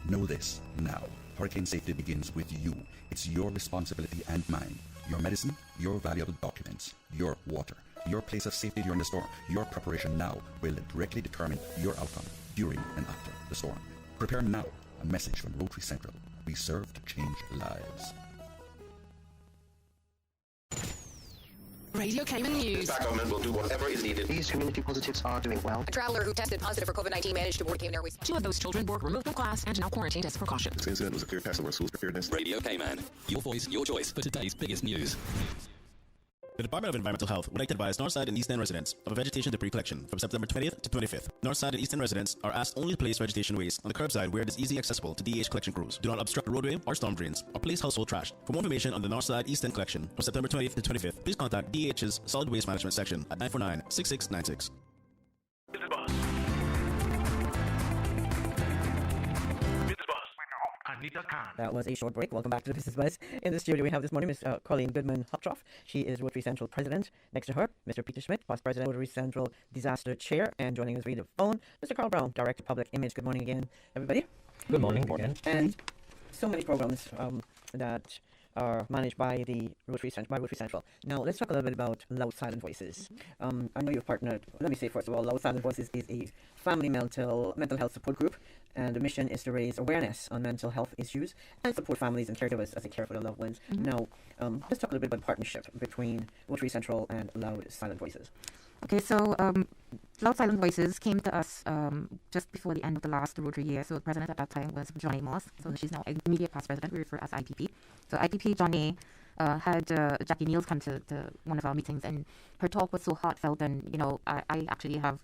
Know this now. Hurricane safety begins with you. It's your responsibility and mine. Your medicine, your valuable documents, your water, your place of safety during the storm. Your preparation now will directly determine your outcome during and after the storm. Prepare now. A message from Rotary Central. We serve to change lives. Radio Cayman News. The government will do whatever is needed. These community positives are doing well. A traveler who tested positive for COVID-19 managed to board Cayman Airways. 2 of those children were removed from class and now quarantined as a precaution. This incident was a clear test of our school's preparedness. Radio Cayman. Your voice, your choice for today's biggest news. The Department of Environmental Health would like to advise Northside and East End residents of a vegetation debris collection from September 20th to 25th. Northside and East End residents are asked only to place vegetation waste on the curbside where it is easily accessible to DH collection crews. Do not obstruct the roadway or storm drains or place household trash. For more information on the Northside East End collection from September 20th to 25th, please contact DH's Solid Waste Management section at 949-6696. That was a short break. Welcome back to the Business Buzz. In the studio we have this morning Ms. Colleen Goodman-Hoptroff. She is Rotary Central President. Next to her, Mr. Peter Schmidt, Past President, Rotary Central Disaster Chair. And joining us via the phone, Mr. Carl Brown, Director Public Image. Good morning again, everybody. Good morning again. And so many programs that are managed by the Rotary Central. Now, let's talk a little bit about Loud Silent Voices. I know you've partnered. Let me say first of all, Loud Silent Voices is a family mental health support group, and the mission is to raise awareness on mental health issues and support families and caregivers as they care for their loved ones. Now, let's talk a little bit about partnership between Rotary Central and Loud Silent Voices. Okay, so Loud Silent Voices came to us just before the end of the last Rotary year. So the president at that time was Johnny Moss. So she's now immediate past president. We refer as IPP. So IPP Johnny had Jackie Niels come to one of our meetings, and her talk was so heartfelt. And I actually have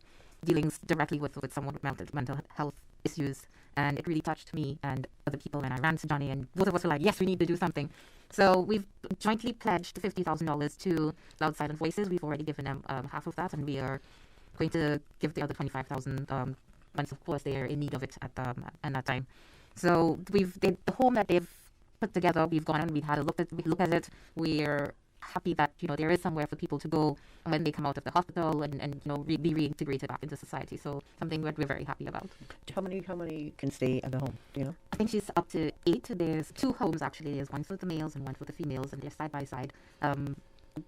dealings directly with someone with mental health issues, and it really touched me and other people, and I ran to Johnny, and both of us were like, yes, we need to do something. So we've jointly pledged $50,000 to Loud Silent Voices. We've already given them half of that, and we are going to give the other $25,000 once, of course, they are in need of it at that time. So the home that they've put together, we've gone and we had a look at it. We're happy that there is somewhere for people to go when they come out of the hospital and be reintegrated back into society. So something that we're very happy about. How many can stay at the home? Do you know? I think she's up to 8. There's 2 homes actually. There's one for the males and one for the females, and they're side by side.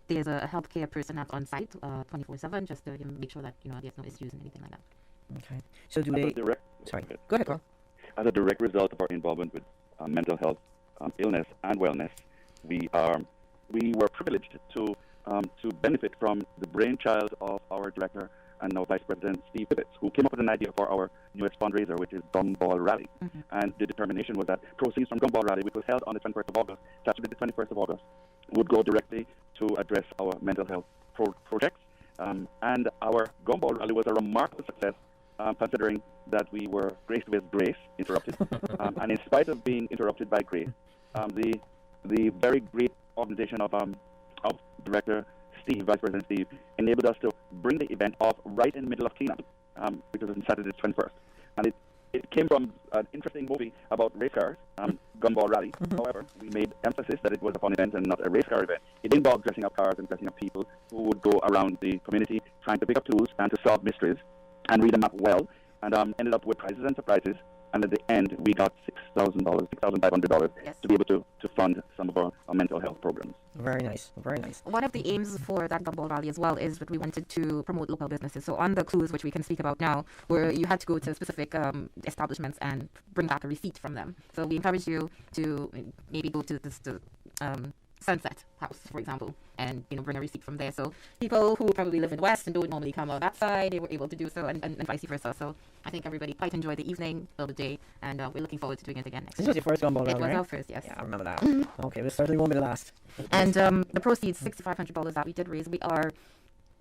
There's a healthcare person that's on site 24/7 just to make sure that there's no issues and anything like that. Okay. So do they? Sorry. Go ahead, Carl. As a direct result of our involvement with mental health, illness, and wellness, we were privileged to benefit from the brainchild of our director and now Vice President Steve Pibbitts, who came up with an idea for our newest fundraiser, which is Gumball Rally. Mm-hmm. And the determination was that proceeds from Gumball Rally, which was held on the 21st of August, Saturday the 21st of August, would go directly to address our mental health projects. And our Gumball Rally was a remarkable success, considering that we were graced with grace, interrupted. And in spite of being interrupted by grace, the very great organization of Director Steve, Vice President Steve, enabled us to bring the event off right in the middle of cleanup, which was on Saturday the 21st. And it came from an interesting movie about race cars, Gumball Rally. Mm-hmm. However, we made emphasis that it was a fun event and not a race car event. It involved dressing up cars and dressing up people who would go around the community trying to pick up clues and to solve mysteries and read them up well, and ended up with prizes and surprises. And at the end, we got $6,500 to be able to fund some of our mental health programs. Very nice, very nice. One of the aims for that Gumball Rally as well is that we wanted to promote local businesses. So on the clues, which we can speak about now, where you had to go to specific establishments and bring back a receipt from them. So we encourage you to maybe go to this Sunset House, for example, and bring a receipt from there. So people who probably live in the West and don't normally come out that side, they were able to do so, and vice versa. So I think everybody quite enjoyed the evening, or the day, and we're looking forward to doing it again next year. This was your first Gumball Rally, right? It was our first, yes. Yeah, I remember that. Mm-hmm. Okay, this certainly won't be the last. And the proceeds, $6,500 that we did raise, we are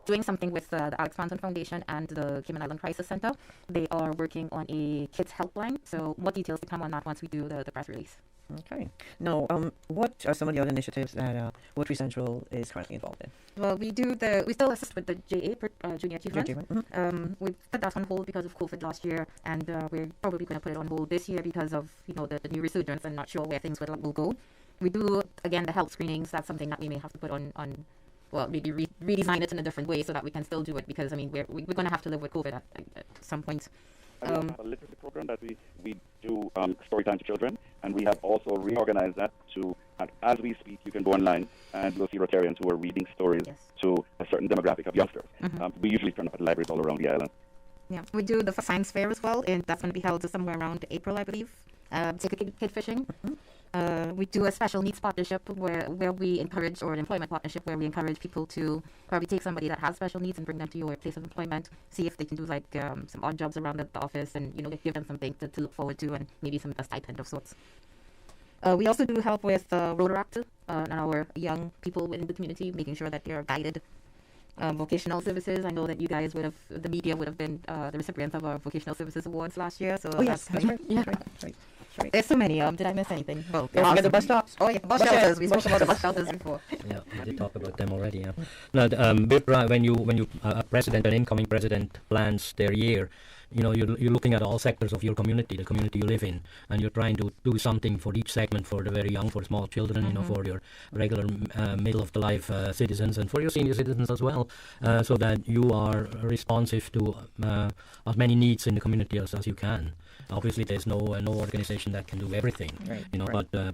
doing something with the Alex Franzen Foundation and the Cayman Island Crisis Center. They are working on a kids helpline. So more details to come on that once we do the press release. Okay. Now, what are some of the other initiatives that Rotary Central is currently involved in? Well, we still assist with the JA, Junior Achievement. Mm-hmm. We put that on hold because of COVID last year, and we're probably going to put it on hold this year because of the new resurgence and not sure where things will go. We do, again, the health screenings. That's something that we may have to put on well, maybe redesign it in a different way so that we can still do it, because, I mean, we're going to have to live with COVID at some point. We have a literacy program that we do story time to children, and we have also reorganized that to, as we speak, you can go online and you'll see Rotarians who are reading stories to a certain demographic of youngsters. Mm-hmm. We usually turn up at libraries all around the island. Yeah, we do the science fair as well, and that's going to be held somewhere around April, I believe. Take a kid fishing. Mm-hmm. We do a special needs partnership where we encourage, or an employment partnership where we encourage people to probably take somebody that has special needs and bring them to your place of employment, see if they can do like some odd jobs around the office, and give them something to look forward to, and maybe a stipend of sorts. We also do help with Rotaract and our young people in the community, making sure that they're guided. Vocational services. I know that you guys the media would have been the recipients of our Vocational Services Awards last year. So that's right. Yeah. That's right. There's so many. Did I miss anything? Well, awesome. The bus stops. Oh yeah, bus shelters. We spoke about the bus shelters before. Yeah, we did talk about them already. Yeah. Now, when you a president, an incoming president, plans their year, you're looking at all sectors of your community, the community you live in, and you're trying to do something for each segment, for the very young, for small children, Mm-hmm. For your regular middle of the life citizens, and for your senior citizens as well, so that you are responsive to as many needs in the community as you can. Obviously, there's no organization that can do everything, right.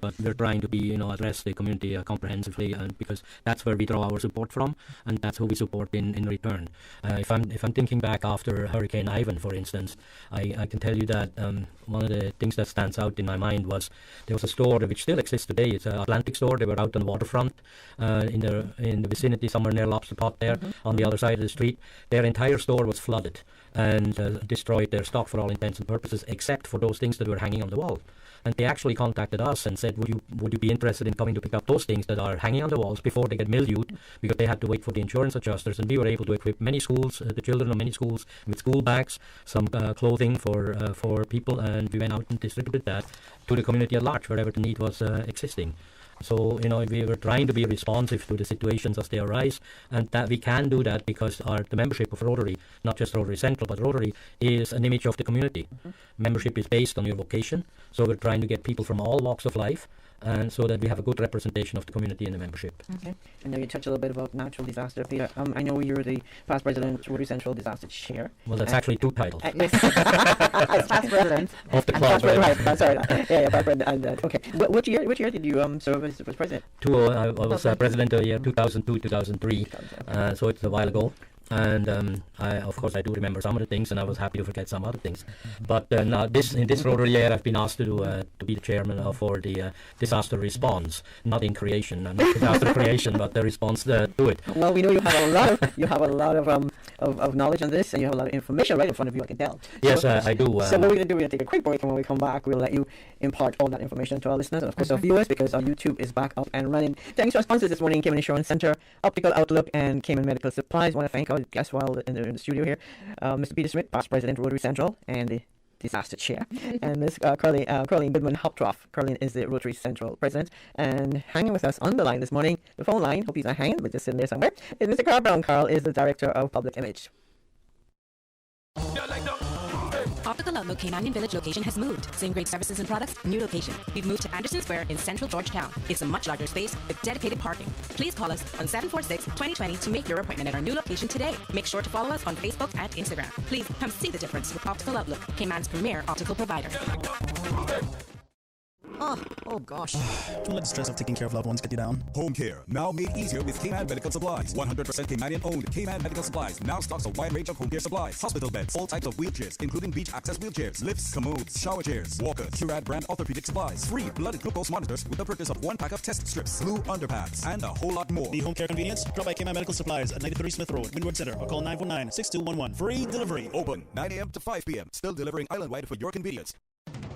But we're trying to be, address the community comprehensively, and because that's where we draw our support from, and that's who we support in return. If I'm thinking back after Hurricane Ivan, for instance, I can tell you that one of the things that stands out in my mind was there was a store which still exists today. It's an Atlantic store. They were out on the waterfront in the vicinity somewhere near Lobster Pot there, mm-hmm. on the other side of the street. Their entire store was flooded and destroyed their stock for all intents and purposes, except for those things that were hanging on the wall. And they actually contacted us and said, would you be interested in coming to pick up those things that are hanging on the walls before they get mildewed, because they had to wait for the insurance adjusters. And we were able to equip many schools, the children of many schools, with school bags, some clothing for people, and we went out and distributed that to the community at large wherever the need was existing. So, we were trying to be responsive to the situations as they arise, and that we can do that because the membership of Rotary, not just Rotary Central, but Rotary is an image of the community. Membership is based on your vocation, so we're trying to get people from all walks of life, and so that we have a good representation of the community in the membership. Okay. And now you touched a little bit about natural disaster, Peter. I know you're the past president, Rotary Central Disaster Chair. Well, that's actually two titles. Past president of the club. Right. I'm sorry. Yeah, past president. Okay. Which year did you serve as president? I was president of the year 2002, 2003. So it's a while ago. And of course I do remember some of the things, and I was happy to forget some other things. But now in this Rotary year, I've been asked to be the chairman for the disaster response, not in creation, not disaster creation, but the response to it. Well, we know you have a lot of knowledge on this, and you have a lot of information right in front of you, I can tell. Yes, I do. So what we're going to do, we're going to take a quick break, and when we come back, we'll let you impart all that information to our listeners, and of course our viewers, because our YouTube is back up and running. Thanks to our sponsors this morning, Cayman Insurance Center, Optical Outlook, and Cayman Medical Supplies. I want to thank our guests while in the studio here, Mr. Peter Smith, past president, Rotary Central, and the disaster chair, and Ms. Caroline Goodman Hoptroff. Caroline is the Rotary Central president, and hanging with us on the line this morning, the phone line, hope he's not hanging, but just sitting there somewhere, is Mr. Carl Brown. Carl is the director of public image. Optical Outlook K9 Village location has moved. Same great services and products, new location. We've moved to Anderson Square in central Georgetown. It's a much larger space with dedicated parking. Please call us on 746-2020 to make your appointment at our new location today. Make sure to follow us on Facebook and Instagram. Please come see the difference with Optical Outlook, Cayman's premier optical provider. Oh gosh. Don't let the stress of taking care of loved ones get you down. Home care, now made easier with Cayman Medical Supplies. 100% Caymanian owned. Cayman Medical Supplies now stocks a wide range of home care supplies. Hospital beds, all types of wheelchairs, including beach access wheelchairs, lifts, commodes, shower chairs, walkers, Curad brand orthopedic supplies, free blood glucose monitors with the purchase of 1 pack of test strips, blue underpads, and a whole lot more. Need home care convenience? Drop by Cayman Medical Supplies at 93 Smith Road, Windward Center, or call 949-6211. Free delivery. Open 9 a.m. to 5 p.m. Still delivering island-wide for your convenience.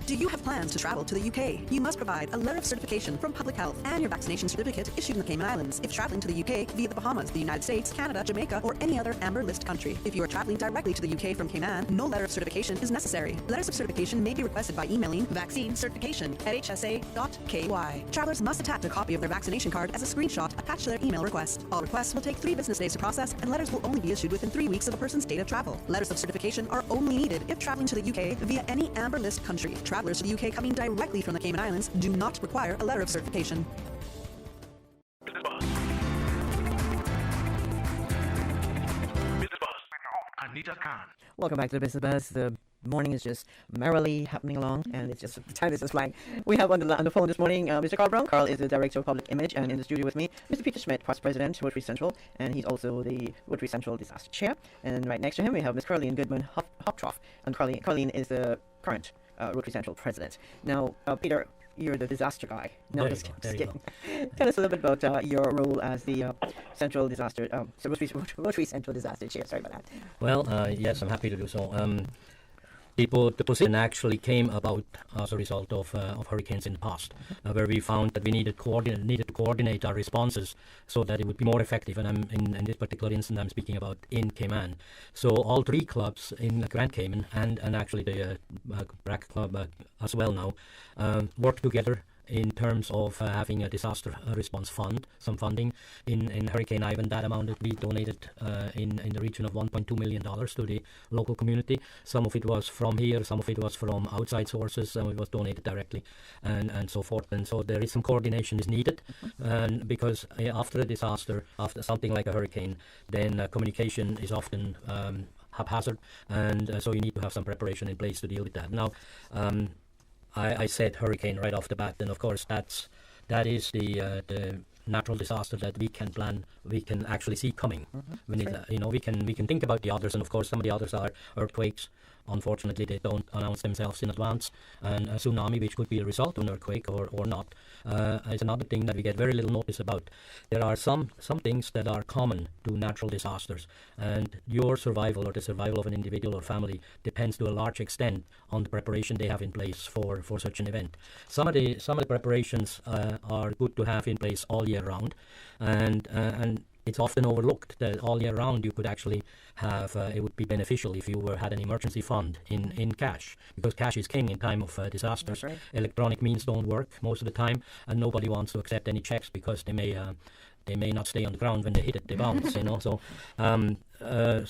Do you have plans to travel to the UK? You must provide a letter of certification from Public Health and your vaccination certificate issued in the Cayman Islands if traveling to the UK via the Bahamas, the United States, Canada, Jamaica, or any other Amber List country. If you are traveling directly to the UK from Cayman, no letter of certification is necessary. Letters of certification may be requested by emailing vaccinecertification@hsa.ky. Travelers must attach a copy of their vaccination card as a screenshot attached to their email request. All requests will take 3 business days to process, and letters will only be issued within 3 weeks of a person's date of travel. Letters of certification are only needed if traveling to the UK via any Amber List country. Travelers to the UK coming directly from the Cayman Islands do not require a letter of certification. Anita Khan. Welcome back to the Business Buzz. The morning is just merrily happening along, and it's just the time is just flying. We have on the phone this morning Mr. Carl Brown. Carl is the director of public image, and in the studio with me, Mr. Peter Schmidt, past president, Rotary Central, and he's also the Rotary Central disaster chair. And right next to him, we have Ms. Caroline Goodman Hoptroff, and Caroline is the current Rotary Central president. Now, Peter, you're the disaster guy. No, there you go. Tell us a little bit about your role as the Central Disaster, Rotary Central Disaster Chair. Sorry about that. Well, yes, I'm happy to do so. The position actually came about as a result of hurricanes in the past, where we found that we needed to coordinate our responses so that it would be more effective. And in this particular instance, I'm speaking about in Cayman. So all 3 clubs in Grand Cayman and actually the BRAC club as well now work together in terms of having a disaster response fund, some funding in Hurricane Ivan. That amount that we donated in the region of $1.2 million to the local community. Some of it was from here, some of it was from outside sources, some of it was donated directly, and so forth. And so there is some coordination is needed, and because after a disaster, after something like a hurricane, then communication is often haphazard, and so you need to have some preparation in place to deal with that. Now, I said hurricane right off the bat, and of course that is the natural disaster that we can plan, we can actually see coming. When we can think about the others, and of course some of the others are earthquakes. Unfortunately, they don't announce themselves in advance, and a tsunami, which could be a result of an earthquake or not, is another thing that we get very little notice about. There are some things that are common to natural disasters, and your survival or the survival of an individual or family depends to a large extent on the preparation they have in place for such an event. Some of the preparations are good to have in place all year round, and it's often overlooked that all year round you could actually have, it would be beneficial if you had an emergency fund in cash, because cash is king in time of disasters. Right. Electronic means don't work most of the time, and nobody wants to accept any checks because they may not stay on the ground when they hit it, they bounce,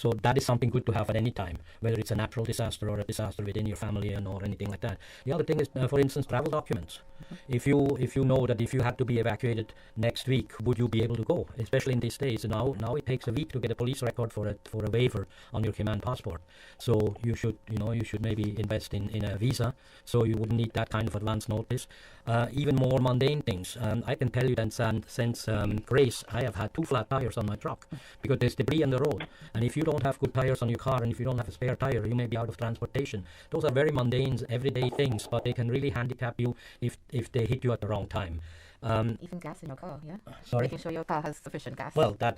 So that is something good to have at any time, whether it's a natural disaster or a disaster within your family or anything like that. The other thing is, for instance, travel documents. If you know that if you had to be evacuated next week, would you be able to go? Especially in these days. Now it takes a week to get a police record for a waiver on your Cayman passport. So you should maybe invest in a visa, so you wouldn't need that kind of advance notice. Even more mundane things. I can tell you that since Grace, I have had 2 flat tires on my truck because there's debris on the road. And if you don't have good tires on your car, and if you don't have a spare tire, you may be out of transportation. Those are very mundane, everyday things, but they can really handicap you if they hit you at the wrong time. Even gas in your car, yeah? Sorry? Making sure your car has sufficient gas. Well, that